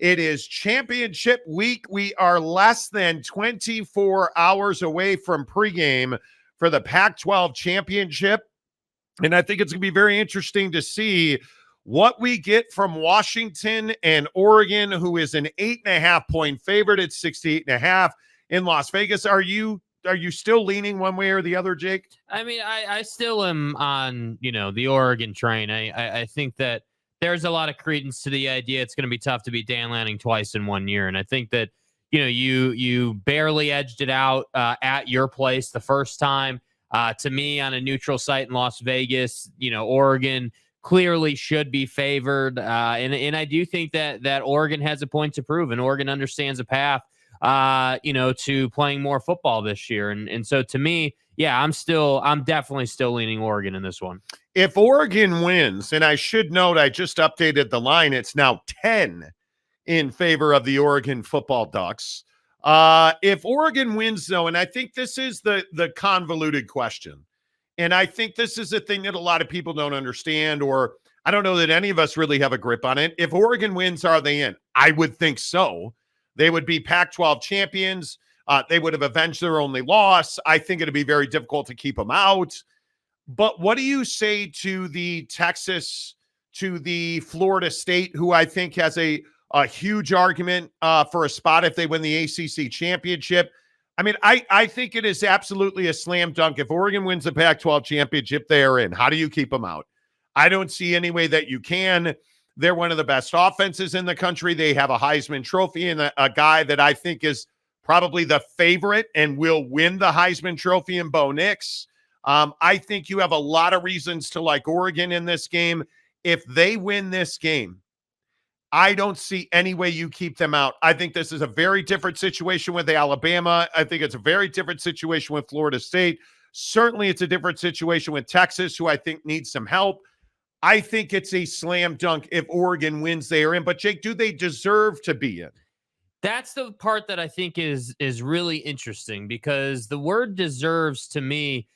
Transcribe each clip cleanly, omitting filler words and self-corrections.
It is championship week. We are less than 24 hours away from pregame for the Pac-12 championship. And I think it's going to be very interesting to see what we get from Washington and Oregon, who is an 8.5-point favorite at 68.5 in Las Vegas. Are you still leaning one way or the other, Jake? I mean, I still am on, the Oregon train. I think that there's a lot of credence to the idea it's going to be tough to beat Dan Lanning twice in 1 year. And I think that, you barely edged it out at your place the first time. To me, on a neutral site in Las Vegas, Oregon clearly should be favored. And I do think that Oregon has a point to prove, and Oregon understands a path, to playing more football this year. And so to me, yeah, I'm definitely still leaning Oregon in this one. If Oregon wins, and I should note, I just updated the line. It's now 10 in favor of the Oregon football Ducks. If Oregon wins, though, and I think this is the convoluted question, and I think this is a thing that a lot of people don't understand, or I don't know that any of us really have a grip on it. If Oregon wins, are they in? I would think so. They would be Pac-12 champions. They would have avenged their only loss. I think it'd be very difficult to keep them out. But what do you say to the Texas, to the Florida State, who I think has a huge argument for a spot if they win the ACC championship? I mean, I think it is absolutely a slam dunk. If Oregon wins the Pac-12 championship, they are in. How do you keep them out? I don't see any way that you can. They're one of the best offenses in the country. They have a Heisman Trophy and a guy that I think is probably the favorite and will win the Heisman Trophy in Bo Nix. I think you have a lot of reasons to like Oregon in this game. If they win this game, I don't see any way you keep them out. I think this is a very different situation with Alabama. I think it's a very different situation with Florida State. Certainly it's a different situation with Texas, who I think needs some help. I think it's a slam dunk if Oregon wins, they are in. But Jake, do they deserve to be in? That's the part that I think is really interesting, because the word deserves to me,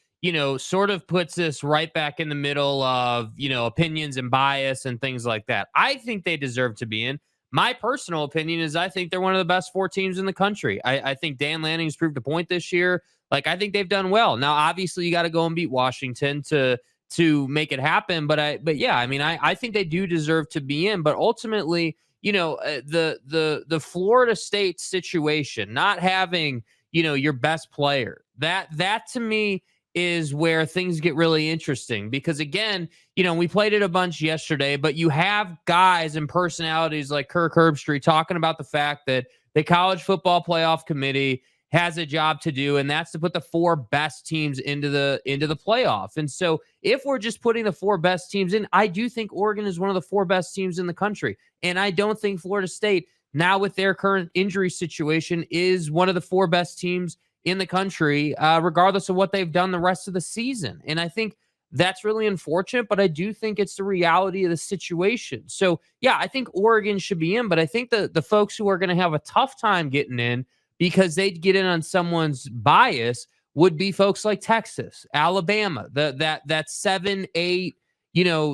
sort of puts us right back in the middle of, opinions and bias and things like that. I think they deserve to be in. My personal opinion is I think they're one of the best 4 teams in the country. I think Dan Lanning's proved a point this year. Like, I think they've done well. Now, obviously, you got to go and beat Washington to make it happen. But yeah, I mean, I think they do deserve to be in. But ultimately, the Florida State situation, not having, your best player, that to me is where things get really interesting, because again, we played it a bunch yesterday, but you have guys and personalities like Kirk Herbstreit talking about the fact that the College Football Playoff Committee has a job to do, and that's to put the 4 best teams into the playoff. And so if we're just putting the 4 best teams in, I do think Oregon is one of the 4 best teams in the country. And I don't think Florida State, now with their current injury situation, is one of the 4 best teams in the country, regardless of what they've done the rest of the season. And I think that's really unfortunate, but I do think it's the reality of the situation. So yeah, I think Oregon should be in, but I think the folks who are going to have a tough time getting in, because they'd get in on someone's bias, would be folks like Texas, Alabama, that 7-8,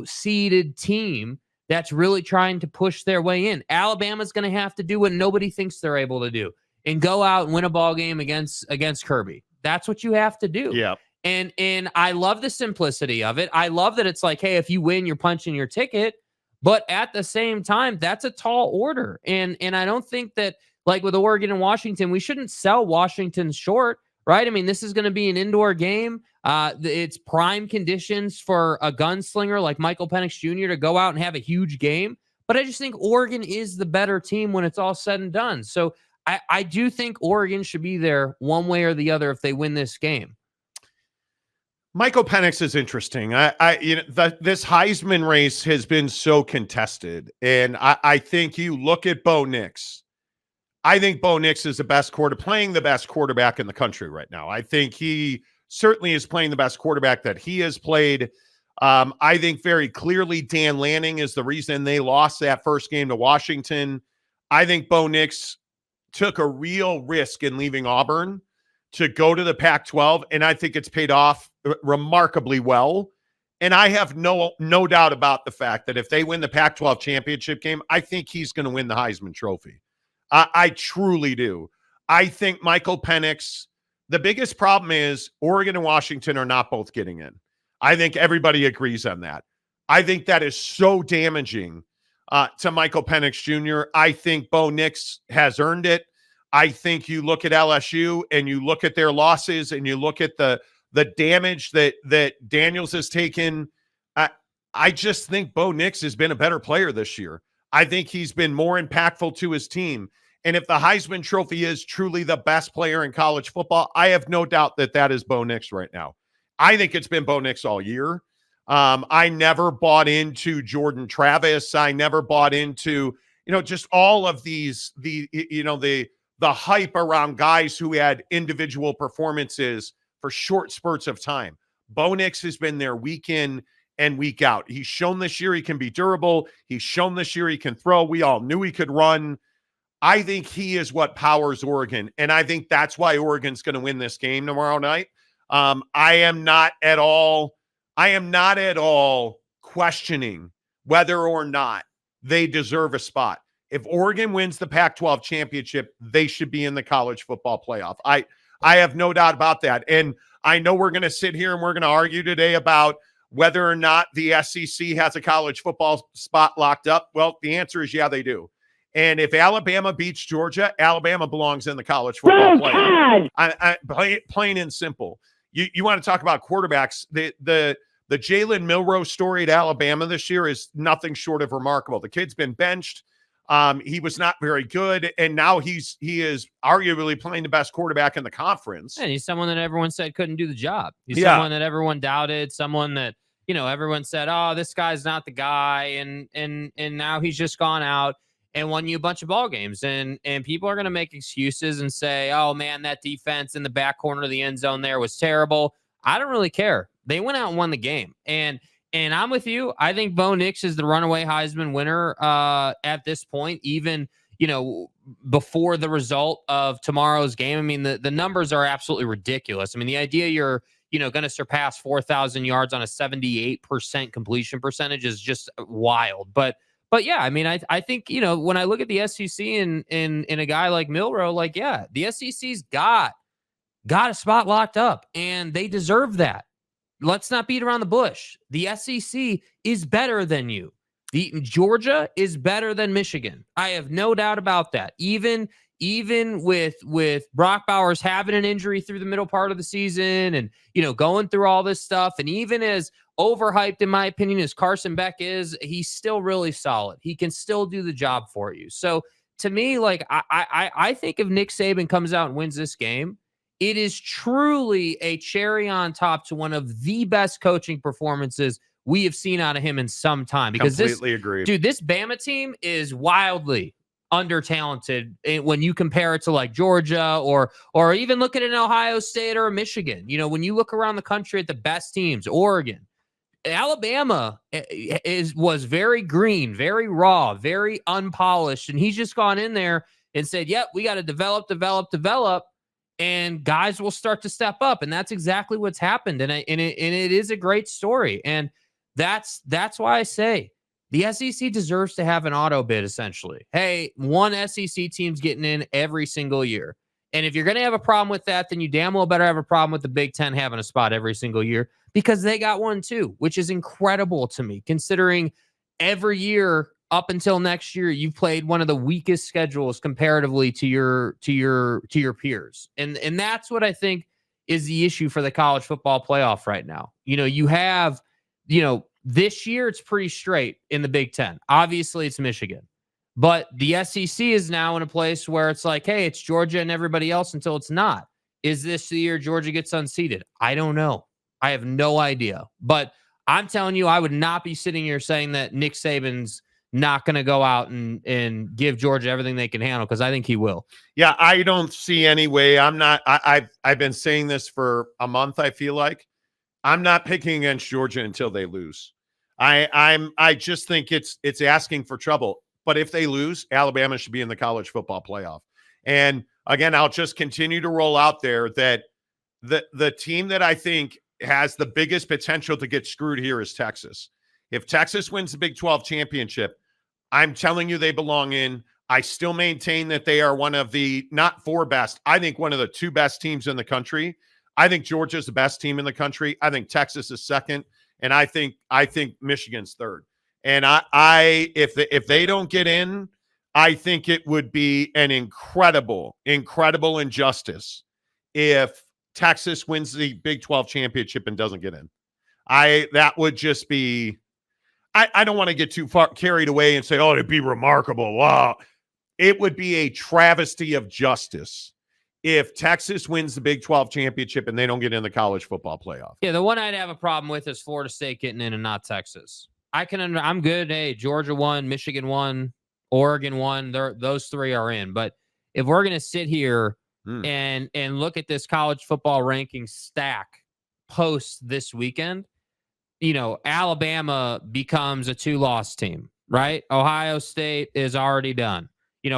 seeded team that's really trying to push their way in. Alabama's going to have to do what nobody thinks they're able to do, and go out and win a ball game against Kirby. That's what you have to do. Yeah. And I love the simplicity of it. I love that it's like, hey, if you win, you're punching your ticket. But at the same time, that's a tall order. And I don't think that, like with Oregon and Washington, we shouldn't sell Washington short, right? I mean, this is going to be an indoor game. It's prime conditions for a gunslinger like Michael Penix Jr. to go out and have a huge game. But I just think Oregon is the better team when it's all said and done. So I do think Oregon should be there one way or the other if they win this game. Michael Penix is interesting. This Heisman race has been so contested, and I think you look at Bo Nix. I think Bo Nix is playing the best quarterback in the country right now. I think he certainly is playing the best quarterback that he has played. I think very clearly Dan Lanning is the reason they lost that first game to Washington. I think Bo Nix took a real risk in leaving Auburn to go to the Pac-12, and I think it's paid off remarkably well. And I have no doubt about the fact that if they win the Pac-12 championship game, I think he's going to win the Heisman Trophy. I truly do. I think Michael Penix, the biggest problem is Oregon and Washington are not both getting in. I think everybody agrees on that. I think that is so damaging to Michael Penix Jr. I think Bo Nix has earned it. I think you look at LSU and you look at their losses and you look at the damage that Daniels has taken. I just think Bo Nix has been a better player this year. I think he's been more impactful to his team. And if the Heisman Trophy is truly the best player in college football, I have no doubt that that is Bo Nix right now. I think it's been Bo Nix all year. I never bought into Jordan Travis. I never bought into, just all of these, the hype around guys who had individual performances for short spurts of time. Bo Nix has been there week in and week out. He's shown this year he can be durable. He's shown this year he can throw. We all knew he could run. I think he is what powers Oregon, and I think that's why Oregon's going to win this game tomorrow night. I am not at all questioning whether or not they deserve a spot. If Oregon wins the Pac-12 championship, they should be in the college football playoff. I have no doubt about that. And I know we're going to sit here and we're going to argue today about whether or not the SEC has a college football spot locked up. Well, the answer is yeah, they do. And if Alabama beats Georgia, Alabama belongs in the college football playoff. Plain and simple. You want to talk about quarterbacks. The Jalen Milroe story at Alabama this year is nothing short of remarkable. The kid's been benched. He was not very good, and now he is arguably playing the best quarterback in the conference. And he's someone that everyone said couldn't do the job. He's someone that everyone doubted, someone that, everyone said, oh, this guy's not the guy, and now he's just gone out and won you a bunch of ball games. And people are going to make excuses and say, oh, man, that defense in the back corner of the end zone there was terrible. I don't really care. They went out and won the game. And I'm with you. I think Bo Nix is the runaway Heisman winner at this point, even, before the result of tomorrow's game. I mean, the numbers are absolutely ridiculous. I mean, the idea you're, going to surpass 4,000 yards on a 78% completion percentage is just wild. But yeah, I mean, I think, when I look at the SEC and a guy like Milroe, like, yeah, the SEC's got a spot locked up and they deserve that. Let's not beat around the bush. The SEC is better than you. Georgia is better than Michigan. I have no doubt about that. Even with Brock Bowers having an injury through the middle part of the season and, going through all this stuff, and even as overhyped, in my opinion, as Carson Beck is, he's still really solid. He can still do the job for you. So to me, like, I think if Nick Saban comes out and wins this game, it is truly a cherry on top to one of the best coaching performances we have seen out of him in some time. Because completely agree. Dude, this Bama team is wildly under-talented when you compare it to like Georgia or even look at an Ohio State or a Michigan. When you look around the country at the best teams, Oregon, Alabama was very green, very raw, very unpolished. And he's just gone in there and said, yep, we got to develop. And guys will start to step up. And that's exactly what's happened. And it is a great story. And that's why I say the SEC deserves to have an auto bid, essentially. Hey, one SEC team's getting in every single year. And if you're going to have a problem with that, then you damn well better have a problem with the Big Ten having a spot every single year, because they got one too, which is incredible to me, considering every year up until next year, you've played one of the weakest schedules comparatively to your peers. And that's what I think is the issue for the college football playoff right now. You have, this year it's pretty straight in the Big Ten. Obviously it's Michigan, but the SEC is now in a place where it's like, hey, it's Georgia and everybody else until it's not. Is this the year Georgia gets unseated? I don't know. I have no idea, but I'm telling you, I would not be sitting here saying that Nick Saban's not going to go out and give Georgia everything they can handle, because I think he will. Yeah, I don't see any way. I've been saying this for a month, I feel like. I'm not picking against Georgia until they lose. I just think it's asking for trouble. But if they lose, Alabama should be in the college football playoff. And again, I'll just continue to roll out there that the team that I think has the biggest potential to get screwed here is Texas. If Texas wins the Big 12 championship, I'm telling you they belong in. I still maintain that they are one of the, not four best, I think one of the two best teams in the country. I think Georgia's the best team in the country. I think Texas is second, and I think Michigan's third. And if they don't get in, I think it would be an incredible injustice if Texas wins the Big 12 championship and doesn't get in. That would just be, I don't want to get too far carried away and say, oh, it'd be remarkable. Wow. It would be a travesty of justice if Texas wins the Big 12 championship and they don't get in the college football playoff. Yeah, the one I'd have a problem with is Florida State getting in and not Texas. I'm good. Hey, Georgia won, Michigan won, Oregon won. Those three are in. But if we're going to sit here and look at this college football ranking stack post this weekend, Alabama becomes a 2-loss team, right? Ohio State is already done.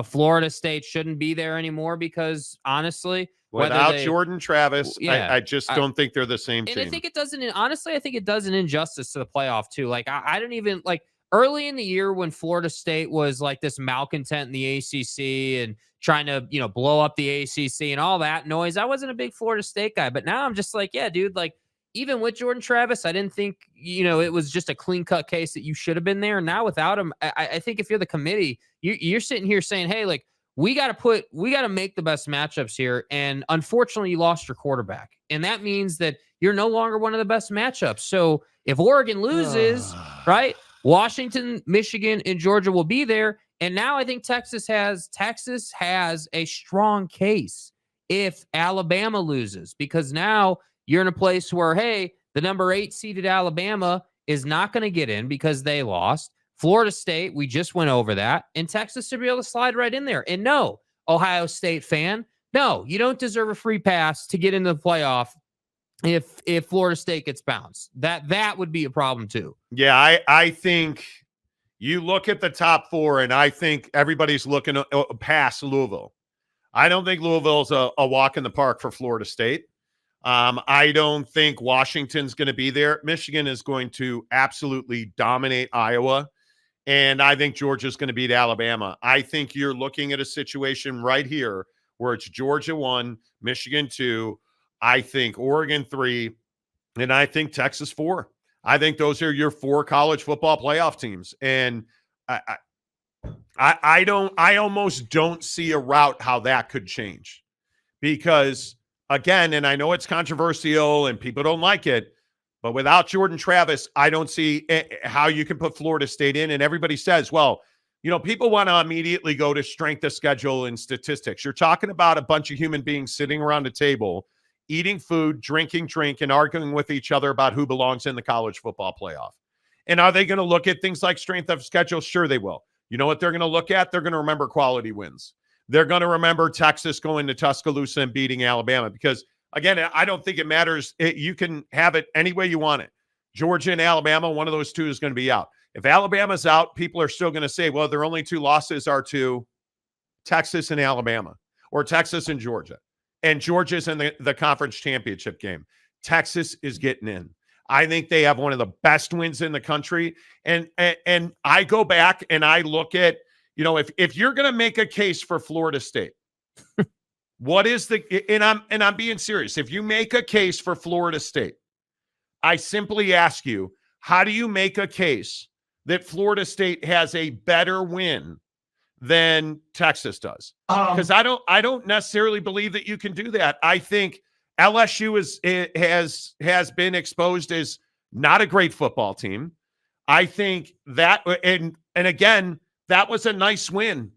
Florida State shouldn't be there anymore because, honestly, without Jordan Travis, I just don't think they're the same team. And I think it doesn't, honestly, I think it does an injustice to the playoff, too. Like, I don't even, like, early in the year when Florida State was, like, this malcontent in the ACC and trying to, blow up the ACC and all that noise, I wasn't a big Florida State guy. But now I'm just like, yeah, dude, like, even with Jordan Travis, I didn't think, it was just a clean-cut case that you should have been there. Now without him, I think if you're the committee, you're sitting here saying, hey, like, we got to make the best matchups here. And unfortunately, you lost your quarterback. And that means that you're no longer one of the best matchups. So if Oregon loses, right, Washington, Michigan, and Georgia will be there. And now I think Texas has a strong case if Alabama loses, because now you're in a place where, hey, the number 8 seeded Alabama is not going to get in because they lost. Florida State, we just went over that. And Texas should be able to slide right in there. And no, Ohio State fan, no, you don't deserve a free pass to get into the playoff if Florida State gets bounced. That would be a problem too. Yeah, I think you look at the top 4, and I think everybody's looking past Louisville. I don't think Louisville's a walk in the park for Florida State. I don't think Washington's going to be there. Michigan is going to absolutely dominate Iowa. And I think Georgia's going to beat Alabama. I think you're looking at a situation right here where it's Georgia 1, Michigan 2, I think Oregon 3, and I think Texas 4. I think those are your 4 college football playoff teams. And I almost don't see a route how that could change, because again, and I know it's controversial and people don't like it, but without Jordan Travis, I don't see how you can put Florida State in. And everybody says, well, people want to immediately go to strength of schedule and statistics. You're talking about a bunch of human beings sitting around a table, eating food, drinking drink, and arguing with each other about who belongs in the college football playoff. And are they going to look at things like strength of schedule? Sure, they will. You know what they're going to look at? They're going to remember quality wins. They're going to remember Texas going to Tuscaloosa and beating Alabama, because, again, I don't think it matters. You can have it any way you want it. Georgia and Alabama, one of those two is going to be out. If Alabama's out, people are still going to say, well, their only 2 losses are to Texas and Alabama, or Texas and Georgia. And Georgia's in the conference championship game. Texas is getting in. I think they have one of the best wins in the country. And I go back and I look at, if you're going to make a case for Florida State, what is and I'm being serious. If you make a case for Florida State, I simply ask you, how do you make a case that Florida State has a better win than Texas does? Because I don't necessarily believe that you can do that. I think LSU has been exposed as not a great football team. I think that, and again, that was a nice win,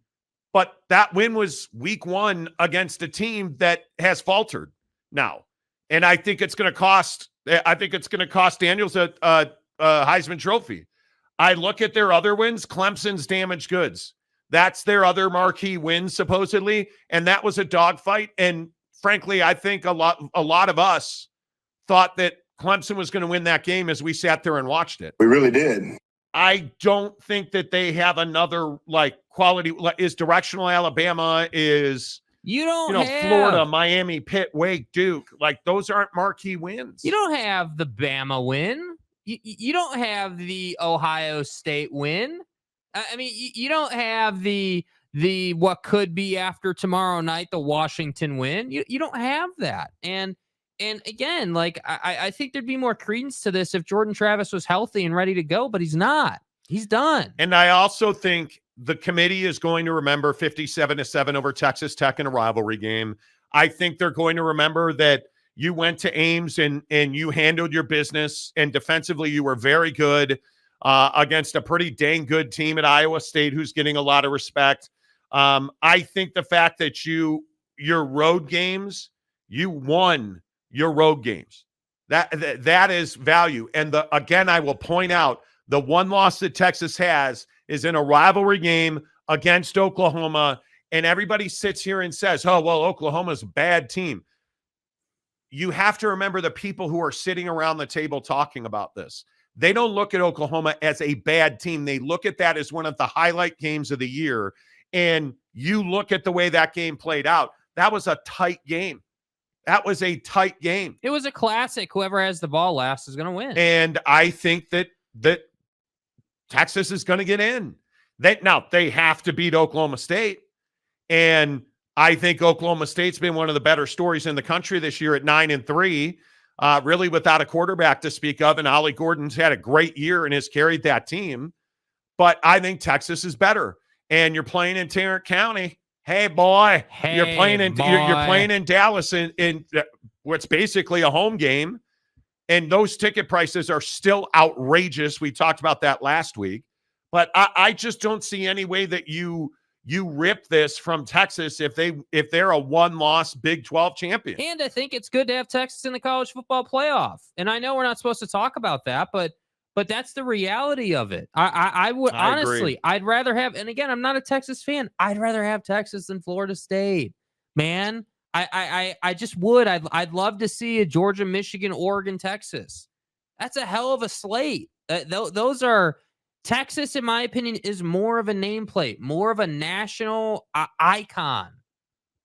but that win was week 1 against a team that has faltered now. And I think it's going to cost Daniels a Heisman Trophy. I look at their other wins, Clemson's damaged goods. That's their other marquee win, supposedly. And that was a dogfight. And frankly, I think a lot of us thought that Clemson was going to win that game as we sat there and watched it. We really did. I don't think that they have another quality. Is directional Alabama, is You don't have Florida, Miami, Pitt, Wake, Duke. Like, those aren't marquee wins. You don't have the Bama win. You don't have the Ohio State win. I mean, you don't have the what could be after tomorrow night, the Washington win. You don't have that. And again, like I think there'd be more credence to this if Jordan Travis was healthy and ready to go, but he's not. He's done. And I also think the committee is going to remember 57-7 over Texas Tech in a rivalry game. I think they're going to remember that you went to Ames and you handled your business, and defensively you were very good against a pretty dang good team at Iowa State who's getting a lot of respect. I think the fact that your road games, you won your road games. That is value. And again, I will point out the one loss that Texas has is in a rivalry game against Oklahoma, and everybody sits here and says, oh, well, Oklahoma's a bad team. You have to remember the people who are sitting around the table talking about this. They don't look at Oklahoma as a bad team. They look at that as one of the highlight games of the year. And you look at the way that game played out. That was a tight game. That was a tight game. It was a classic. Whoever has the ball last is going to win. And I think that Texas is going to get in. Now, they have to beat Oklahoma State. And I think Oklahoma State's been one of the better stories in the country this year at 9-3, really without a quarterback to speak of. And Ollie Gordon's had a great year and has carried that team. But I think Texas is better. And you're playing in Tarrant County. Hey, boy. You're playing in Dallas in what's basically a home game. And those ticket prices are still outrageous. We talked about that last week. But I just don't see any way that you rip this from Texas if they're a one-loss Big 12 champion. And I think it's good to have Texas in the college football playoff. And I know we're not supposed to talk about that, but that's the reality of it. I would honestly, I'd rather have, and again, I'm not a Texas fan. I'd rather have Texas than Florida State, man. I just would. I'd love to see a Georgia, Michigan, Oregon, Texas. That's a hell of a slate. Those are Texas, in my opinion, is more of a nameplate, more of a national icon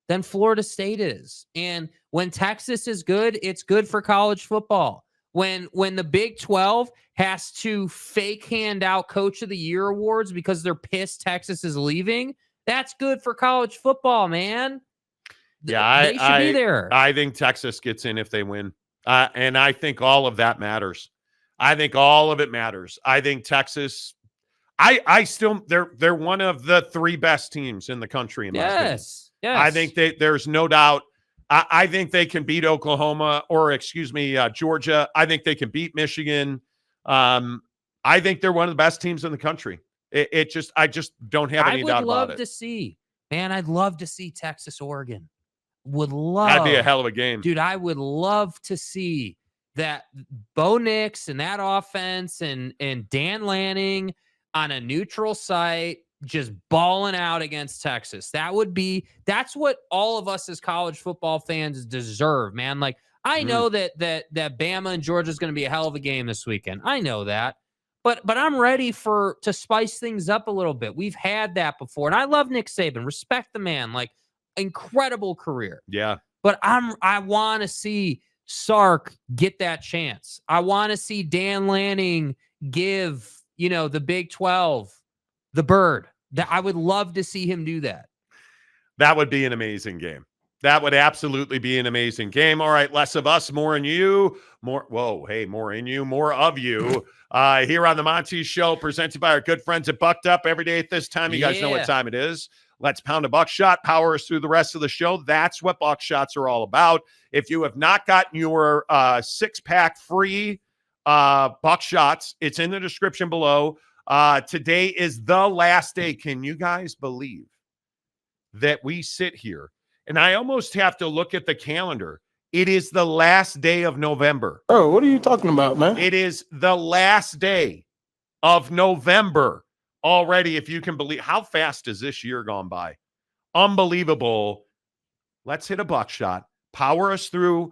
than Florida State is. And when Texas is good, it's good for college football. When the Big 12 has to fake hand out Coach of the Year awards because they're pissed Texas is leaving, that's good for college football, man. Yeah, they should be there. I think Texas gets in if they win. And I think all of that matters. I think all of it matters. I think Texas, I still, they're one of the three best teams in the country, in my opinion. Yes. I think there's no doubt. I think they can beat Oklahoma Georgia. I think they can beat Michigan. I think they're one of the best teams in the country. I just don't have any doubt about it. I would love to see, man, I'd love to see Texas, Oregon. That'd be a hell of a game. Dude, I would love to see that Bo Nix and that offense and Dan Lanning on a neutral site just balling out against Texas. That's what all of us as college football fans deserve, man. Like, I know that Bama and Georgia is going to be a hell of a game this weekend. I know that. But I'm ready to spice things up a little bit. We've had that before. And I love Nick Saban. Respect the man. Like, incredible career. Yeah. But I want to see Sark get that chance. I want to see Dan Lanning give, the Big 12 the bird. I would love to see him do that. That would be an amazing game. That would absolutely be an amazing game. All right, less of us, more in you. More in you, more of you. Here on the Monty Show, presented by our good friends at BuckedUp. Every day at this time, you guys know what time it is. Let's pound a buckshot, power us through the rest of the show. That's what buckshots are all about. If you have not gotten your six-pack free buckshots, it's in the description below. Today is the last day. Can you guys believe that we sit here? And I almost have to look at the calendar. It is the last day of November. Oh, what are you talking about, man? It is the last day of November already, if you can believe. How fast has this year gone by? Unbelievable. Let's hit a buckshot. Power us through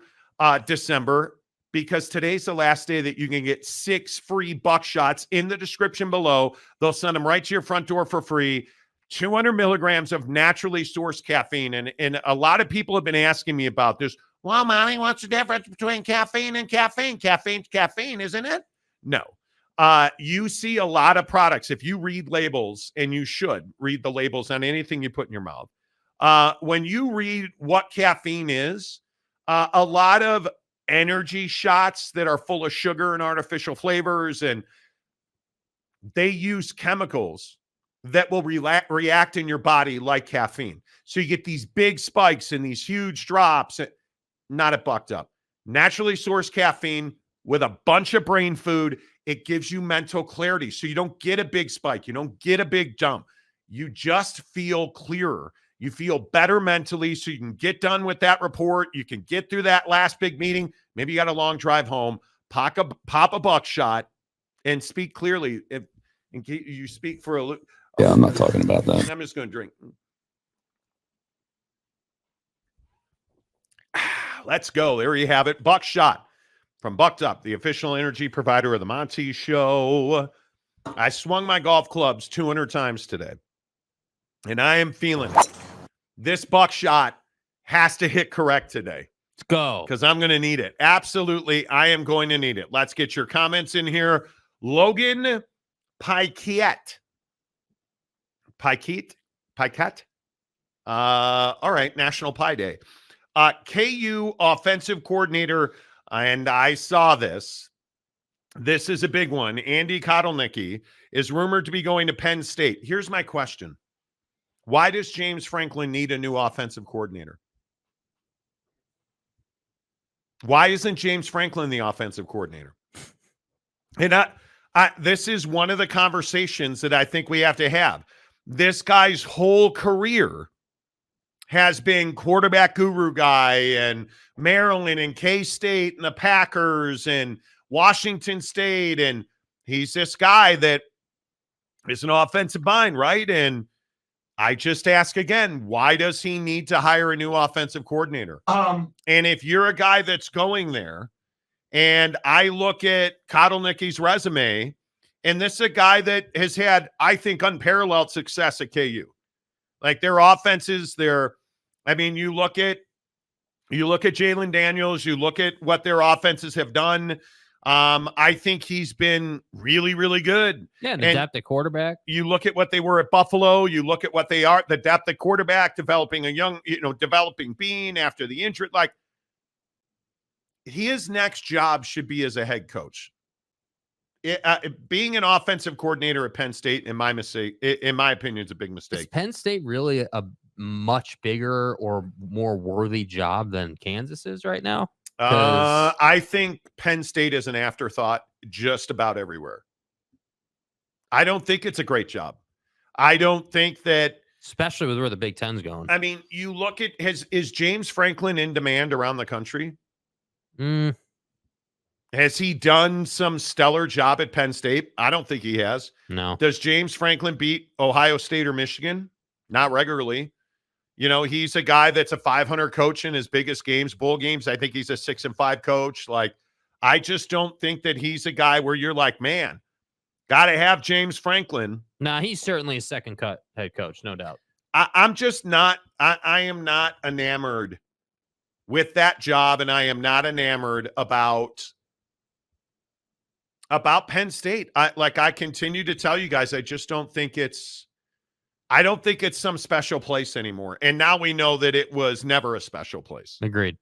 December, because today's the last day that you can get 6 free buckshots in the description below. They'll send them right to your front door for free. 200 milligrams of naturally sourced caffeine. And a lot of people have been asking me about this. Well, Monty, what's the difference between caffeine and caffeine? Caffeine's caffeine, isn't it? No. You see a lot of products. If you read labels, and you should read the labels on anything you put in your mouth, when you read what caffeine is, a lot of energy shots that are full of sugar and artificial flavors, and they use chemicals that will react in your body like caffeine. So you get these big spikes and these huge drops. Not at BuckedUp. Naturally sourced caffeine with a bunch of brain food. It gives you mental clarity. So you don't get a big spike. You don't get a big jump. You just feel clearer. You feel better mentally, so you can get done with that report. You can get through that last big meeting. Maybe you got a long drive home. Pop a buckshot and speak clearly. If you speak for a yeah, I'm not talking about that. I'm just going to drink. Let's go. There you have it. Buckshot from BuckedUp, the official energy provider of the Monty Show. I swung my golf clubs 200 times today, and I am feeling it. This buckshot has to hit correct today. Let's go. Because I'm going to need it. Absolutely, I am going to need it. Let's get your comments in here. Logan Piquet. All right, National Pie Day. KU offensive coordinator, and I saw this. This is a big one. Andy Kotelnicki is rumored to be going to Penn State. Here's my question. Why does James Franklin need a new offensive coordinator? Why isn't James Franklin the offensive coordinator? And this is one of the conversations that I think we have to have. This guy's whole career has been quarterback guru guy, and Maryland and K-State and the Packers and Washington State. And he's this guy that is an offensive mind, right? And I just ask again, why does he need to hire a new offensive coordinator? And if you're a guy that's going there, and I look at Kotelnicki's resume, and this is a guy that has had, I think, unparalleled success at KU. Like their offenses, you look at Jalen Daniels, you look at what their offenses have done. I think he's been really, really good. Yeah, an adaptive quarterback. You look at what they were at Buffalo. You look at what they are, the depth at quarterback, developing a young, developing Bean after the injury. Like his next job should be as a head coach. Being an offensive coordinator at Penn State, in my opinion, is a big mistake. Is Penn State really a much bigger or more worthy job than Kansas is right now? I think Penn State is an afterthought just about everywhere. I don't think it's a great job. I don't think that, especially with where the Big Ten's going. I mean, you look at is James Franklin in demand around the country? Has he done some stellar job at Penn State? I don't think he has. No. Does James Franklin beat Ohio State or Michigan? Not regularly. He's a guy that's a 500 coach in his biggest games, bowl games. I think he's a 6-5 coach. Like, I just don't think that he's a guy where you're like, man, got to have James Franklin. Nah, he's certainly a second cut head coach, no doubt. I'm just not, I am not enamored with that job, and I am not enamored about Penn State. I continue to tell you guys, I just don't think it's some special place anymore. And now we know that it was never a special place. Agreed.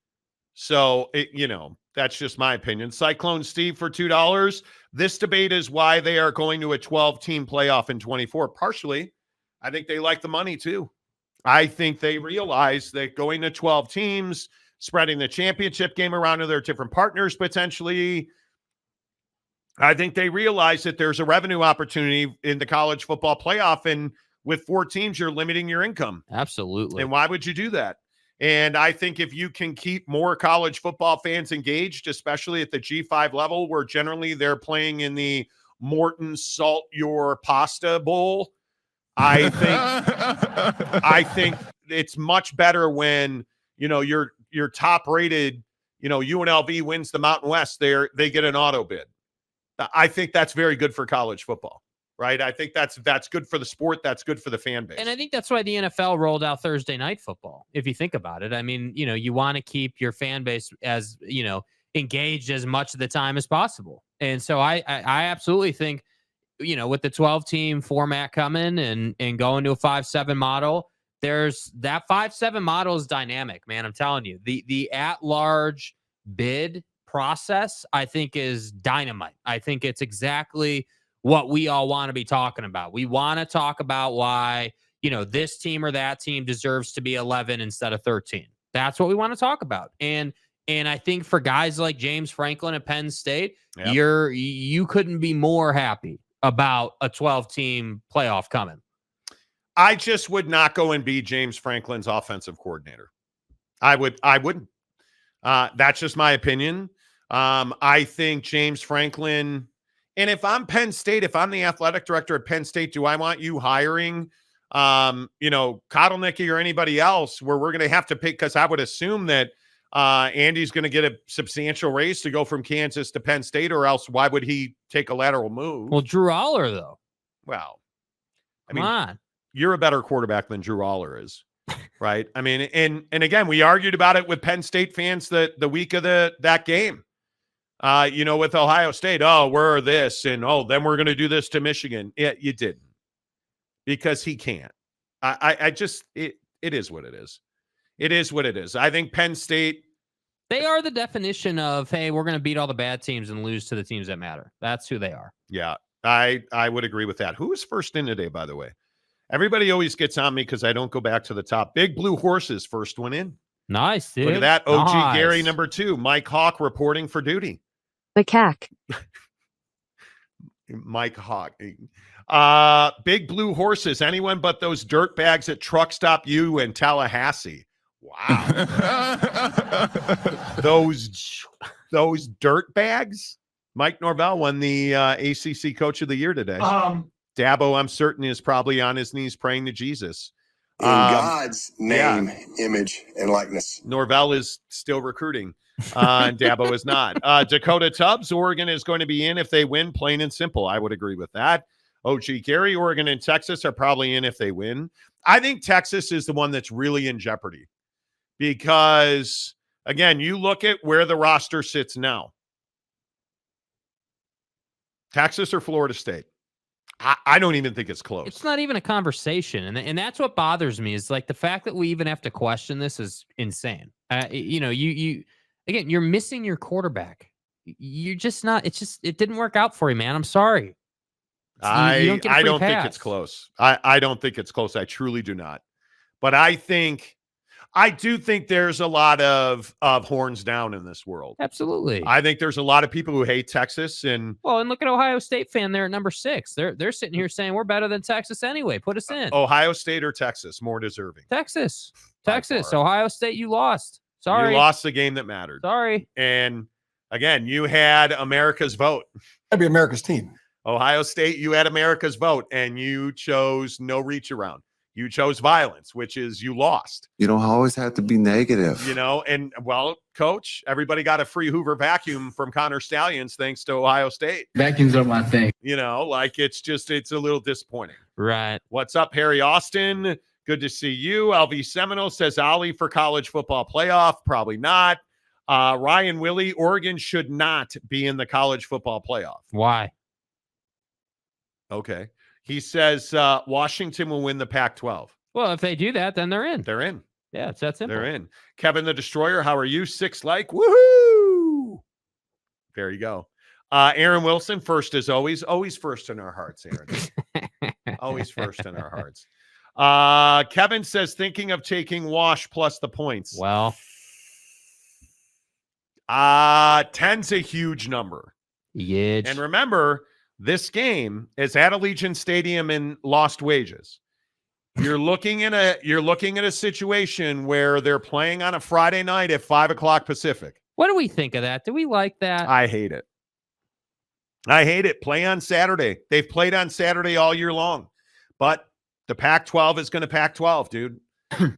So, that's just my opinion. Cyclone Steve for $2. This debate is why they are going to a 12-team playoff in 24. Partially, I think they like the money too. I think they realize that going to 12 teams, spreading the championship game around to their different partners potentially, I think they realize that there's a revenue opportunity in the college football playoff, and with 4 teams, you're limiting your income. Absolutely. And why would you do that? And I think if you can keep more college football fans engaged, especially at the G5 level, where generally they're playing in the Morton Salt Your Pasta Bowl, I think it's much better when, your top rated, UNLV wins the Mountain West, they get an auto bid. I think that's very good for college football. right? I think that's good for the sport. That's good for the fan base. And I think that's why the NFL rolled out Thursday night football. If you think about it, I mean, you want to keep your fan base as, engaged as much of the time as possible. And so I absolutely think, with the 12-team format coming and going to a 5-7 model, there's that 5-7 model is dynamic, man. I'm telling you, the at-large bid process, I think, is dynamite. I think it's exactly what we all want to be talking about. We want to talk about why, this team or that team deserves to be 11 instead of 13. That's what we want to talk about. And I think for guys like James Franklin at Penn State, Yep. you couldn't be more happy about a 12-team playoff coming. I just would not go and be James Franklin's offensive coordinator. I wouldn't. That's just my opinion. I think James Franklin, and if I'm Penn State, if I'm the athletic director at Penn State, do I want you hiring, Kotelnicki or anybody else where we're going to have to pick? Because I would assume that Andy's going to get a substantial raise to go from Kansas to Penn State, or else why would he take a lateral move? Well, Drew Aller, though. Well, Come on. You're a better quarterback than Drew Aller is, right? I mean, and again, we argued about it with Penn State fans the week of that game. With Ohio State, we're this, and then we're going to do this to Michigan. Yeah, you didn't, because he can't. It is what it is. It is what it is. I think Penn State, they are the definition of, hey, we're going to beat all the bad teams and lose to the teams that matter. That's who they are. Yeah, I would agree with that. Who was first in today, by the way? Everybody always gets on me because I don't go back to the top. Big Blue Horses, first one in. Nice, dude. Look at that. OG nice. Gary, number 2. Mike Hawk reporting for duty. The cack. Mike Hawk. Big Blue Horses. Anyone but those dirt bags at Truck Stop U in Tallahassee. Wow. those dirt bags. Mike Norvell won the ACC Coach of the Year today. Dabo, I'm certain, is probably on his knees praying to Jesus. In God's name, image, and likeness. Norvell is still recruiting, and Dabo is not. Dakota Tubbs, Oregon is going to be in if they win, plain and simple. I would agree with that. OG Gary, Oregon and Texas are probably in if they win. I think Texas is the one that's really in jeopardy because, again, you look at where the roster sits now. Texas or Florida State? I don't even think it's close. It's not even a conversation. And that's what bothers me is like the fact that we even have to question this is insane. You're missing your quarterback. You're just not, it didn't work out for you, man. I'm sorry. I don't think it's close. I don't think it's close. I truly do not. But I do think there's a lot of horns down in this world. Absolutely. I think there's a lot of people who hate Texas and look at Ohio State fan there at number 6. They're sitting here saying we're better than Texas anyway. Put us in. Ohio State or Texas more deserving? Texas. Ohio State, you lost. Sorry. You lost the game that mattered. Sorry. And again, you had America's vote. That'd be America's team. Ohio State, you had America's vote, and you chose no reach around. You chose violence, which is you lost. You don't always have to be negative. And Coach, everybody got a free Hoover vacuum from Connor Stallions thanks to Ohio State. Vacuums are my thing. It's a little disappointing. Right. What's up, Harry Austin? Good to see you. LV Seminole says Ollie for college football playoff. Probably not. Ryan Willie, Oregon should not be in the college football playoff. Why? Okay. He says Washington will win the Pac-12. Well, if they do that, then they're in. They're in. Yeah, it's that simple. They're in. Kevin the Destroyer, how are you? 6 like. Woohoo! There you go. Aaron Wilson, first as always. Always first in our hearts, Aaron. Always first in our hearts. Kevin says, thinking of taking Wash plus the points. Well. 10's a huge number. Huge. And remember, this game is at Allegiant Stadium in Lost Wages. You're looking at a situation where they're playing on a Friday night at 5:00 Pacific. What do we think of that? Do we like that? I hate it. Play on Saturday. They've played on Saturday all year long, but the Pac-12 is going to Pac-12, dude.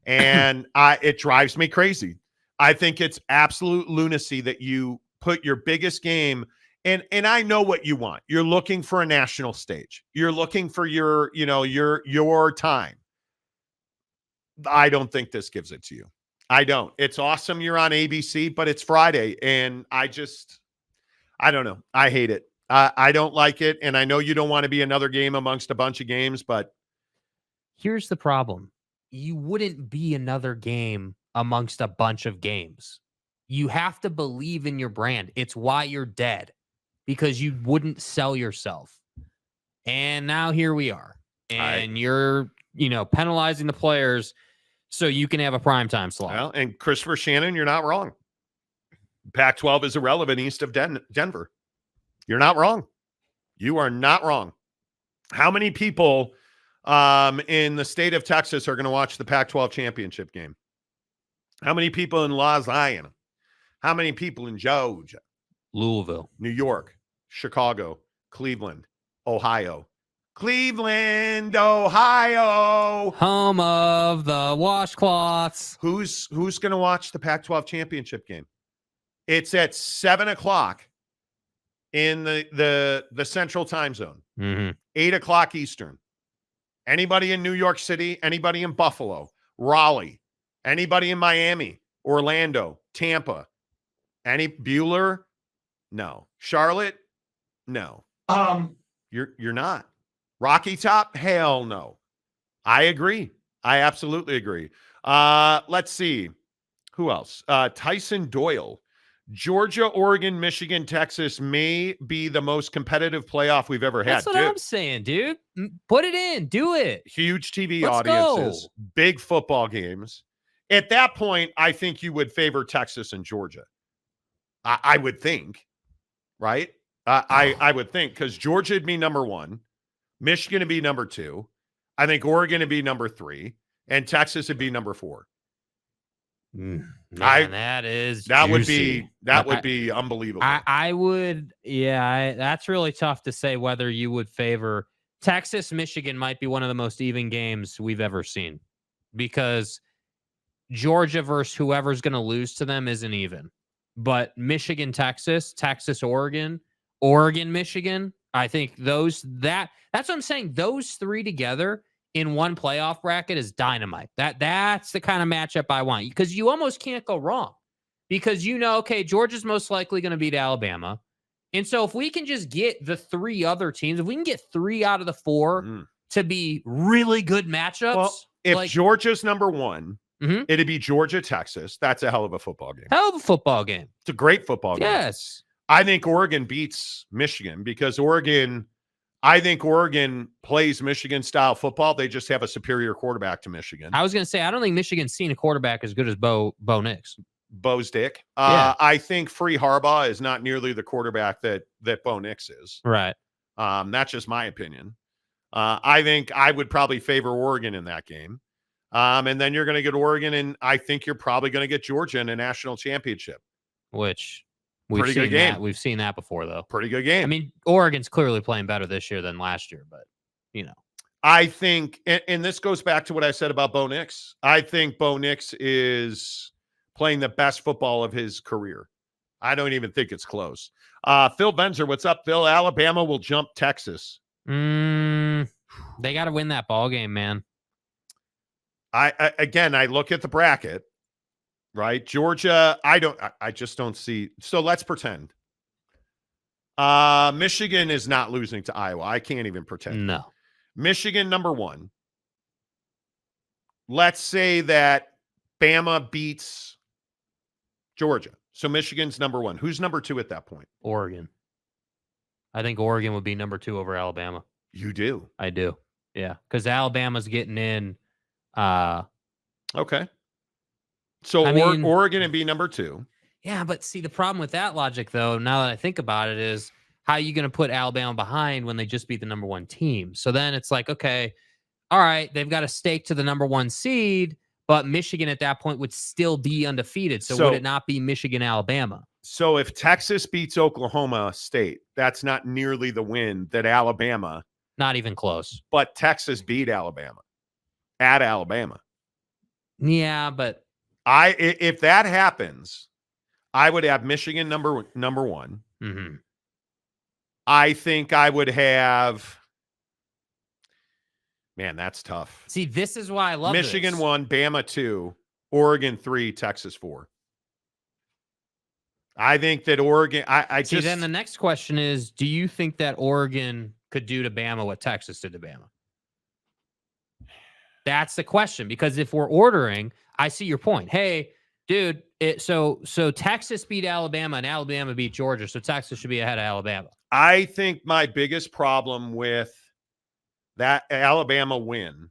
And it drives me crazy. I think it's absolute lunacy that you put your biggest game And I know what you want. You're looking for a national stage. You're looking for your time. I don't think this gives it to you. I don't. It's awesome you're on ABC, but it's Friday, and I don't know. I hate it. I don't like it, and I know you don't want to be another game amongst a bunch of games, but here's the problem. You wouldn't be another game amongst a bunch of games. You have to believe in your brand. It's why you're dead, because you wouldn't sell yourself. And now here we are. And you're, penalizing the players so you can have a primetime slot. Well, and Christopher Shannon, you're not wrong. Pac-12 is irrelevant east of Denver. You're not wrong. You are not wrong. How many people in the state of Texas are going to watch the Pac-12 championship game? How many people in Louisiana? How many people in Georgia? Louisville, New York, Chicago, Cleveland, Ohio. Cleveland, Ohio. home of the washcloths. Who's going to watch the Pac-12 championship game? It's at 7:00 in the Central Time Zone. 8:00 Eastern. Anybody in New York City? Anybody in Buffalo? Raleigh? Anybody in Miami? Orlando? Tampa? Any Bueller? No. Charlotte? No. You're not. Rocky Top? Hell no. I agree. I absolutely agree. Let's see. Who else? Tyson Doyle. Georgia, Oregon, Michigan, Texas may be the most competitive playoff we've ever had. That's what I'm saying, dude. Put it in. Do it. Huge TV Let's audiences, go. big football games. At that point, I think you would favor Texas and Georgia. I would think, right? I would think, because Georgia would be number 1, Michigan would be number 2, I think Oregon would be number 3, and Texas would be number 4. Man, that juicy. would be unbelievable. I would, that's really tough to say whether you would favor Texas. Michigan might be one of the most even games we've ever seen, because Georgia versus whoever's going to lose to them isn't even. But Michigan, Texas, Oregon, Michigan, I think that's what I'm saying. Those 3 together in one playoff bracket is dynamite. That's the kind of matchup I want, because you almost can't go wrong, because okay, Georgia's most likely going to beat Alabama. And so if we can just get the 3 other teams, if we can get 3 out of the 4 to be really good matchups. Well, if Georgia's number 1, it'd be Georgia, Texas. That's a hell of a football game. Hell of a football game. It's a great football game. Yes. I think Oregon beats Michigan, because I think Oregon plays Michigan-style football. They just have a superior quarterback to Michigan. I was going to say, I don't think Michigan's seen a quarterback as good as Bo Nix. Bo's dick. Yeah. I think Free Harbaugh is not nearly the quarterback that Bo Nix is. Right. That's just my opinion. I think I would probably favor Oregon in that game. And then you're going to get Oregon, and I think you're probably going to get Georgia in a national championship. Which pretty good game. We've seen that before, though. Pretty good game. I mean, Oregon's clearly playing better this year than last year, but, I think, and this goes back to what I said about Bo Nix. I think Bo Nix is playing the best football of his career. I don't even think it's close. Phil Benzer, what's up, Phil? Alabama will jump Texas. They got to win that ball game, man. I look at the bracket, right? Georgia, I just don't see. So let's pretend. Michigan is not losing to Iowa. I can't even pretend. No. Michigan, number 1. Let's say that Bama beats Georgia. So Michigan's number 1. Who's number 2 at that point? Oregon. I think Oregon would be number 2 over Alabama. You do? I do. Yeah. Because Alabama's getting in. Okay. So Oregon would be number 2. Yeah, but see, the problem with that logic, though, now that I think about it, is how are you going to put Alabama behind when they just beat the number 1 team? So then it's like, okay, all right, they've got a stake to the number 1 seed, but Michigan at that point would still be undefeated. So would it not be Michigan, Alabama? So if Texas beats Oklahoma State, that's not nearly the win that Alabama. Not even close. But Texas beat Alabama at Alabama. Yeah, but if that happens, I would have Michigan number 1. I think I would have. Man, that's tough. See, this is why I love Michigan this. 1, Bama 2, Oregon 3, Texas 4. I think that Oregon. I See, just. then the next question is, do you think that Oregon could do to Bama what Texas did to Bama? That's the question, because if we're ordering, I see your point. Hey, dude, so Texas beat Alabama and Alabama beat Georgia, so Texas should be ahead of Alabama. I think my biggest problem with that Alabama win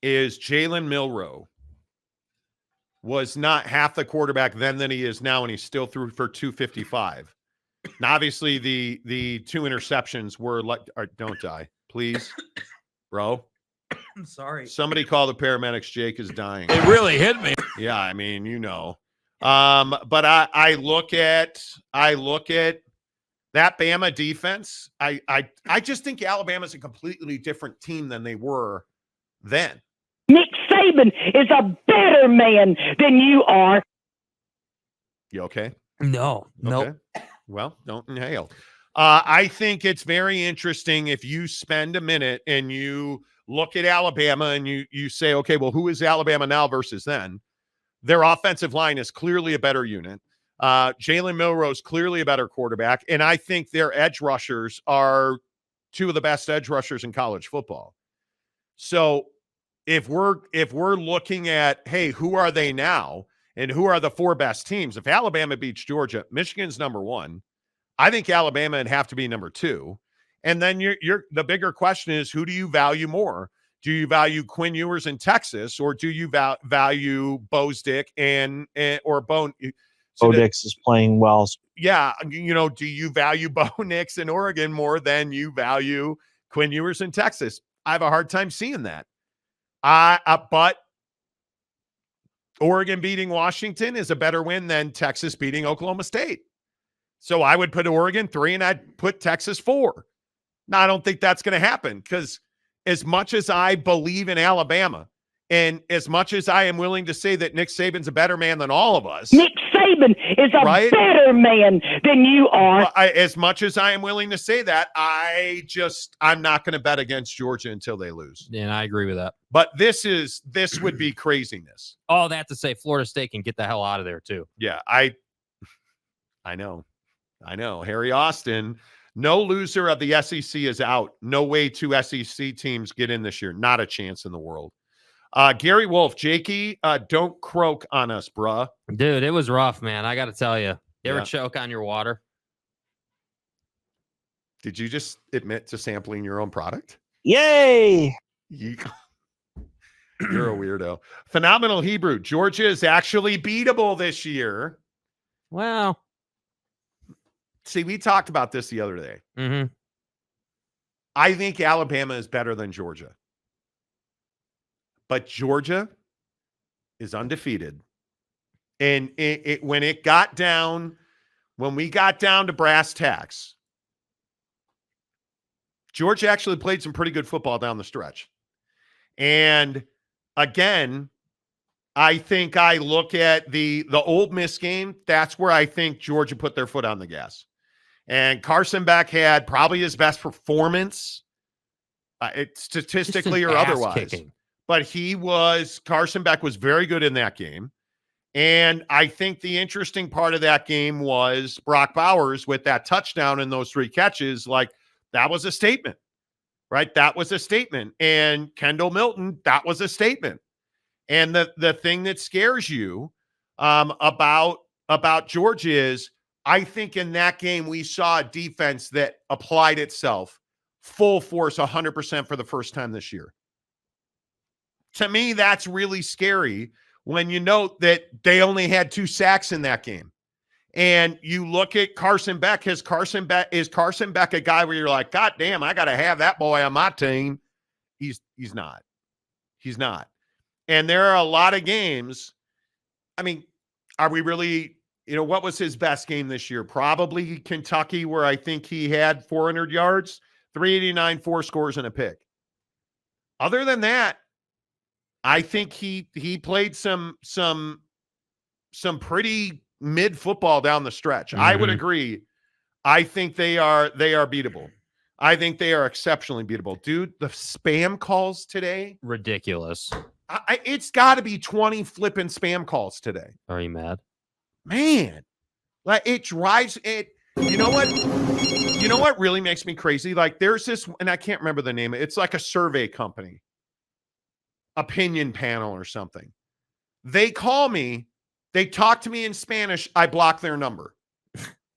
is Jalen Milroe was not half the quarterback then than he is now, and he still threw for 255. And obviously, the 2 interceptions were like, don't die, please, bro. I'm sorry. Somebody call the paramedics. Jake is dying. It really hit me. Yeah, I mean, but I look at that Bama defense. I just think Alabama's a completely different team than they were then. Nick Saban is a better man than you are. You okay? No. Okay. Well, don't inhale. I think it's very interesting if you spend a minute and you look at Alabama and you say, okay, well, who is Alabama now versus then? Their offensive line is clearly a better unit. Jalen Milroe is clearly a better quarterback, and I think their edge rushers are 2 of the best edge rushers in college football. So if we're looking at, hey, who are they now and who are the 4 best teams? If Alabama beats Georgia, Michigan's number 1. I think Alabama would have to be number 2. And then the bigger question is, who do you value more? Do you value Quinn Ewers in Texas, or do you value Bozdich or Bo? Bo Nix is playing well. Yeah, do you value Bo Nix in Oregon more than you value Quinn Ewers in Texas? I have a hard time seeing that. But Oregon beating Washington is a better win than Texas beating Oklahoma State. So I would put Oregon 3 and I'd put Texas 4. Now, I don't think that's going to happen, because as much as I believe in Alabama and as much as I am willing to say that Nick Saban's a better man than all of us. Nick Saban is a better man than you are. As much as I am willing to say that, I'm not going to bet against Georgia until they lose. Yeah, and I agree with that. But this would be craziness. All that to say, Florida State can get the hell out of there too. Yeah, I know. Harry Austin, no loser of the SEC is out. No way 2 SEC teams get in this year. Not a chance in the world. Gary Wolf, Jakey, don't croak on us, bruh. Dude, it was rough, man. I got to tell you. You ever choke on your water? Did you just admit to sampling your own product? Yay! You're a weirdo. Phenomenal Hebrew. Georgia is actually beatable this year. Well, see, we talked about this the other day. Mm-hmm. I think Alabama is better than Georgia. But Georgia is undefeated. And when we got down to brass tacks, Georgia actually played some pretty good football down the stretch. And again, I think I look at the Ole Miss game. That's where I think Georgia put their foot on the gas. And Carson Beck had probably his best performance, statistically or otherwise. Kicking. But Carson Beck was very good in that game. And I think the interesting part of that game was Brock Bowers with that touchdown and those 3 catches. Like, that was a statement, right? That was a statement. And Kendall Milton, that was a statement. And the thing that scares you about Georgia is, I think in that game we saw a defense that applied itself full force 100% for the first time this year. To me, that's really scary when you note that they only had 2 sacks in that game. And you look at Carson Beck. Is Carson Beck a guy where you're like, God damn, I got to have that boy on my team? He's not. He's not. And there are a lot of games. I mean, are we really, what was his best game this year? Probably Kentucky, where I think he had 400 yards, 389, 4 scores, and a pick. Other than that, I think he played some pretty mid football down the stretch. Mm-hmm. I would agree. I think they are beatable. I think they are exceptionally beatable. Dude, the spam calls today. Ridiculous. It's got to be 20 flipping spam calls today. Are you mad? Man, like it drives it. You know what? You know what really makes me crazy? Like there's this, and I can't remember the name. It's like a survey company, opinion panel or something. They call me. They talk to me in Spanish. I block their number.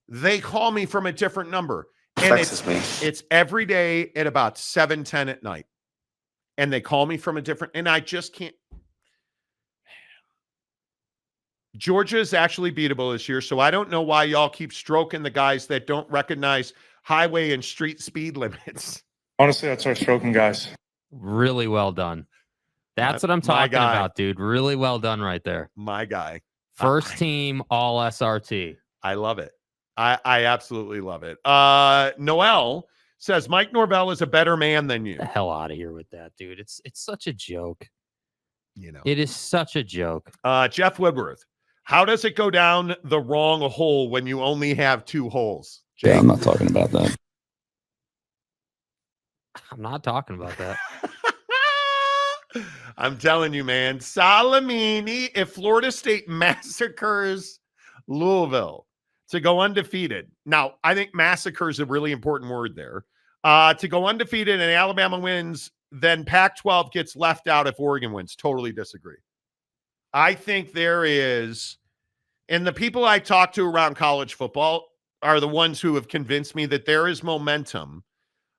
They call me from a different number. And it's every day at about 7:10 at night. And they call me from a different, and I just can't. Georgia is actually beatable this year, so I don't know why y'all keep stroking the guys that don't recognize highway and street speed limits. Honestly, that's our stroking guys. Really well done. That's what I'm talking about, dude. Really well done right there. My guy. First team all SRT. I love it. I absolutely love it. Noel says Mike Norvell is a better man than you. The hell out of here with that, dude. It's such a joke. You know, it is such a joke. Jeff Woodworth, how does it go down the wrong hole when you only have 2 holes? Jake? Yeah, I'm not talking about that. I'm not talking about that. I'm telling you, man. Salamini, if Florida State massacres Louisville to go undefeated. Now, I think massacre is a really important word there. To go undefeated and Alabama wins, then Pac-12 gets left out if Oregon wins. Totally disagree. I think there is, and the people I talk to around college football are the ones who have convinced me that there is momentum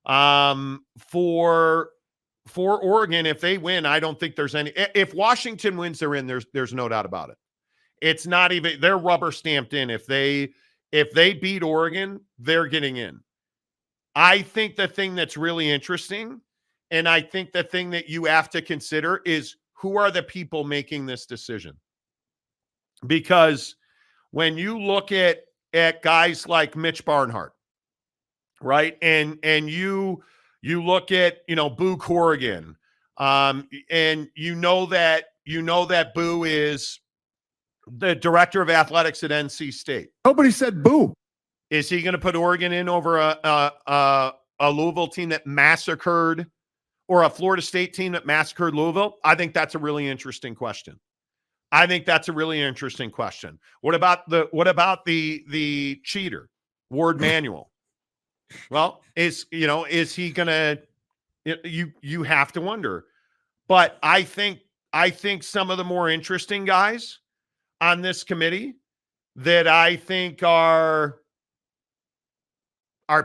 for Oregon. If they win, I don't think there's any. If Washington wins, they're in. There's no doubt about it. It's not even, they're rubber stamped in. If they beat Oregon, they're getting in. I think the thing that's really interesting, and I think the thing that you have to consider is who are the people making this decision? Because when you look at guys like Mitch Barnhart, right? And you look at, Boo Corrigan, and you know that Boo is the director of athletics at NC State. Nobody said boo. Is he going to put Oregon in over a Louisville team that massacred, or a Florida State team that massacred Louisville? I think that's a really interesting question. What about the cheater, Ward Manuel? Well, is he going to? You have to wonder. But I think some of the more interesting guys on this committee that I think are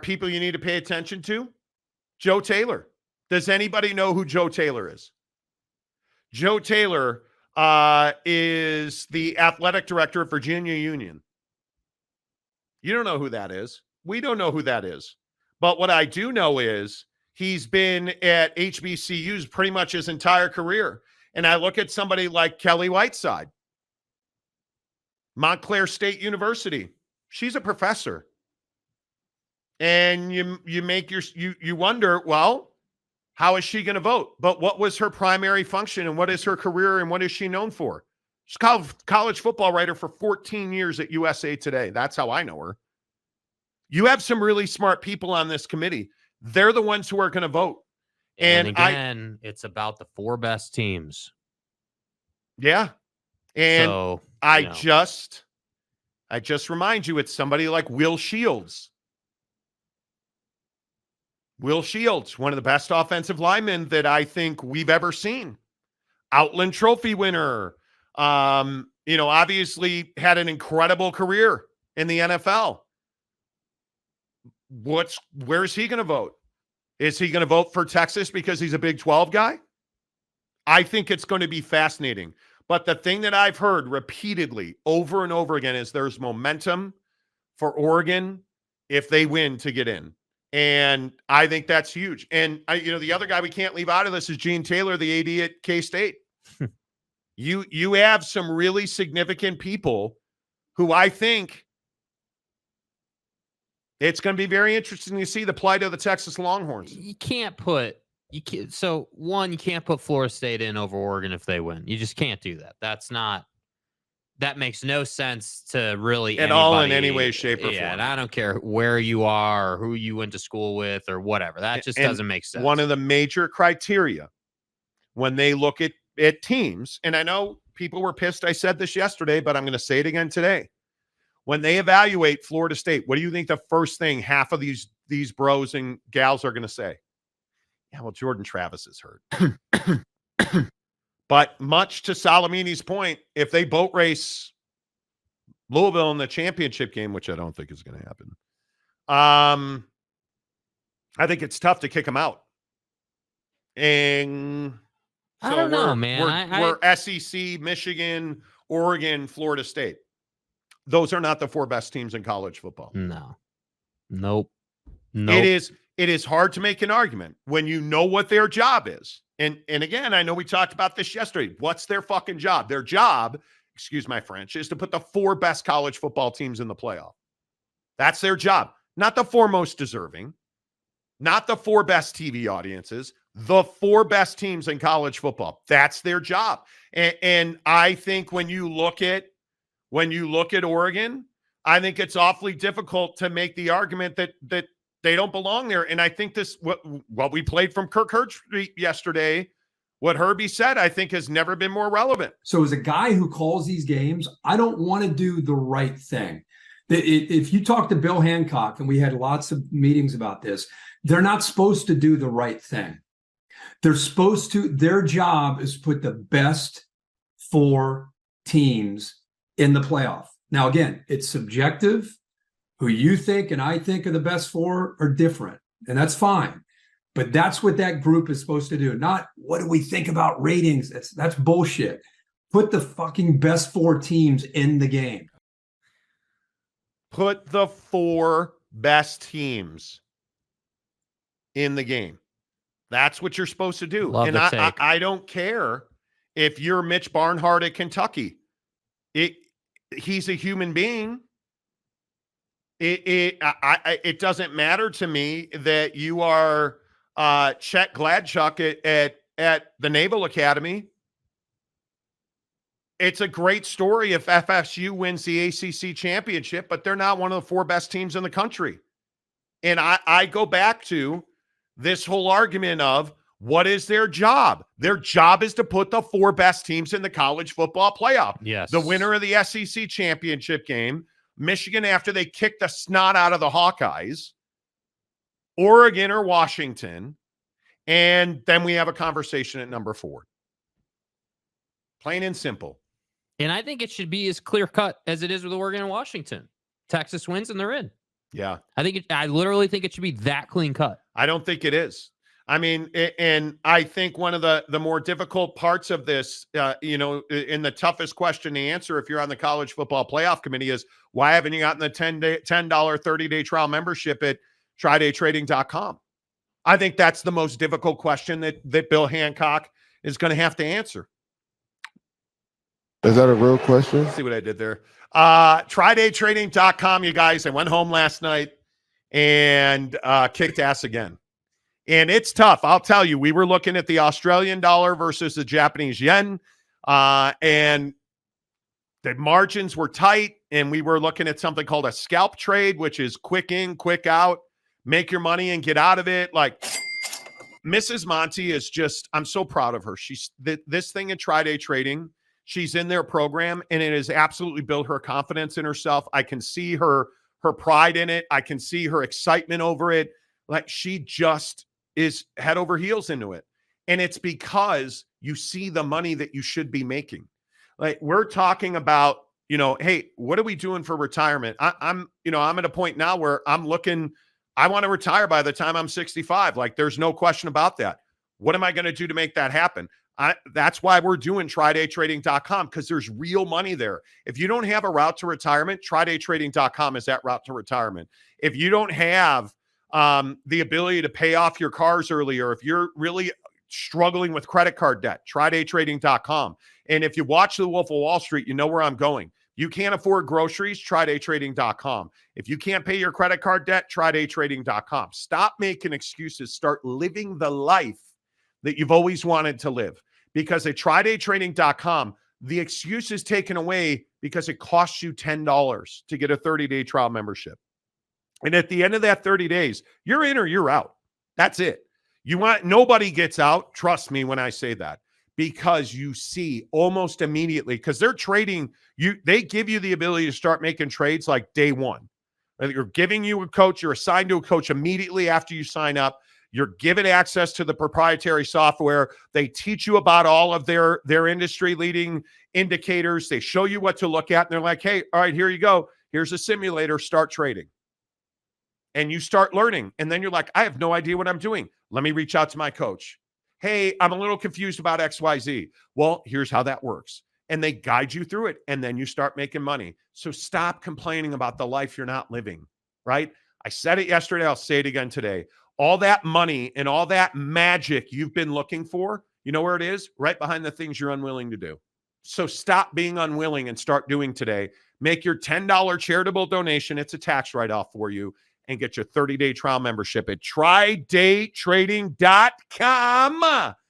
people you need to pay attention to. Joe Taylor. Does anybody know who Joe Taylor is? Joe Taylor is the athletic director of Virginia Union. You don't know who that is. We don't know who that is. But what I do know is he's been at HBCUs pretty much his entire career. And I look at somebody like Kelly Whiteside, Montclair State University. She's a professor. And you wonder, well, how is she going to vote? But what was her primary function, and what is her career, and what is she known for? She's a college football writer for 14 years at USA Today. That's how I know her. You have some really smart people on this committee. They're the ones who are going to vote. And again, it's about the 4 best teams. Yeah. And so, I just remind you, it's somebody like Will Shields. Will Shields, one of the best offensive linemen that I think we've ever seen. Outland Trophy winner. Obviously had an incredible career in the NFL. Where's he going to vote? Is he going to vote for Texas because he's a Big 12 guy? I think it's going to be fascinating. But the thing that I've heard repeatedly over and over again is there's momentum for Oregon if they win to get in. And I think that's huge. And the other guy we can't leave out of this is Gene Taylor, the AD at K-State. You have some really significant people who I think it's going to be very interesting to see the plight of the Texas Longhorns. You can't put Florida State in over Oregon if they win. You just can't do that. That's not that makes no sense to really at anybody, all in any way, shape, or yeah, form. and I don't care where you are or who you went to school with or whatever. That just And doesn't make sense. One of the major criteria when they look at teams, and I know people were pissed I said this yesterday, but I'm going to say it again today. When they evaluate Florida State, what do you think the first thing half of these bros and gals are going to say? Yeah, well, Jordan Travis is hurt. But much to Salamini's point, if they boat race Louisville in the championship game, which I don't think is going to happen, I think it's tough to kick them out. And so I don't know, man. We're SEC, Michigan, Oregon, Florida State. Those are not the 4 best teams in college football. No. Nope. It is hard to make an argument when you know what their job is. And again, I know we talked about this yesterday. What's their fucking job? Their job, excuse my French, is to put the 4 best college football teams in the playoff. That's their job. Not the 4 most deserving, not the 4 best TV audiences, the 4 best teams in college football. That's their job. And I think when you look at Oregon, I think it's awfully difficult to make the argument that they don't belong there. And I think what we played from Kirk Herbstreit yesterday, what Herbie said, I think has never been more relevant. So as a guy who calls these games, I don't want to do the right thing. If you talk to Bill Hancock, and we had lots of meetings about this, they're not supposed to do the right thing. They're supposed to, their job is to put the best 4 teams in the playoff. Now, again, it's subjective. Who you think and I think are the best 4 are different, and that's fine. But that's what that group is supposed to do. Not what do we think about ratings? That's bullshit. Put the fucking best 4 teams in the game. Put the 4 best teams in the game. That's what you're supposed to do. Love and the take. I don't care if you're Mitch Barnhart at Kentucky. He's a human being. It doesn't matter to me that you are Chet Gladchuk at the Naval Academy. It's a great story if FSU wins the ACC championship, but they're not one of the 4 best teams in the country. And I go back to this whole argument of what is their job? Their job is to put the 4 best teams in the college football playoff. Yes. The winner of the SEC championship game, Michigan after they kicked the snot out of the Hawkeyes, Oregon or Washington, and then we have a conversation at number 4. Plain and simple. And I think it should be as clear-cut as it is with Oregon and Washington. Texas wins and they're in. Yeah. I literally think it should be that clean-cut. I don't think it is. I mean, and I think one of the more difficult parts of this, in the toughest question to answer if you're on the college football playoff committee is, why haven't you gotten the $10 30-day trial membership at trydaytrading.com? I think that's the most difficult question that Bill Hancock is going to have to answer. Is that a real question? See what I did there? Trydaytrading.com, you guys. I went home last night and kicked ass again. And it's tough. I'll tell you, we were looking at the Australian dollar versus the Japanese yen, and the margins were tight, and we were looking at something called a scalp trade, which is quick in, quick out, make your money and get out of it. Like, Mrs. Monty is just, I'm so proud of her. She's this thing at Tri-Day Trading. She's in their program, and it has absolutely built her confidence in herself. I can see her pride in it. I can see her excitement over it. Like, she just is head over heels into it. And it's because you see the money that you should be making. Like, we're talking about, hey, what are we doing for retirement? I'm at a point now where I'm looking, I want to retire by the time I'm 65. Like, there's no question about that. What am I going to do to make that happen? That's why we're doing trydaytrading.com, because there's real money there. If you don't have a route to retirement, trydaytrading.com is that route to retirement. If you don't have the ability to pay off your cars earlier, if you're really struggling with credit card debt, trydaytrading.com. And if you watch The Wolf of Wall Street, you know where I'm going. You can't afford groceries, trydaytrading.com. If you can't pay your credit card debt, trydaytrading.com. Stop making excuses. Start living the life that you've always wanted to live. Because at trydaytrading.com, the excuse is taken away because it costs you $10 to get a 30-day trial membership. And at the end of that 30 days, you're in or you're out. That's it. Nobody gets out. Trust me when I say that, because you see almost immediately, because they're trading you. They give you the ability to start making trades like day one. You're giving you a coach. You're assigned to a coach immediately after you sign up. You're given access to the proprietary software. They teach you about all of their industry leading indicators. They show you what to look at. And they're like, hey, all right, here you go. Here's a simulator. Start trading. And you start learning. And then you're like, I have no idea what I'm doing. Let me reach out to my coach. Hey, I'm a little confused about XYZ. Well, here's how that works. And they guide you through it. And then you start making money. So stop complaining about the life you're not living, right? I said it yesterday. I'll say it again today. All that money and all that magic you've been looking for, you know where it is? Right behind the things you're unwilling to do. So stop being unwilling and start doing today. Make your $10 charitable donation. It's a tax write-off for you. And get your 30-day trial membership at trydaytrading.com.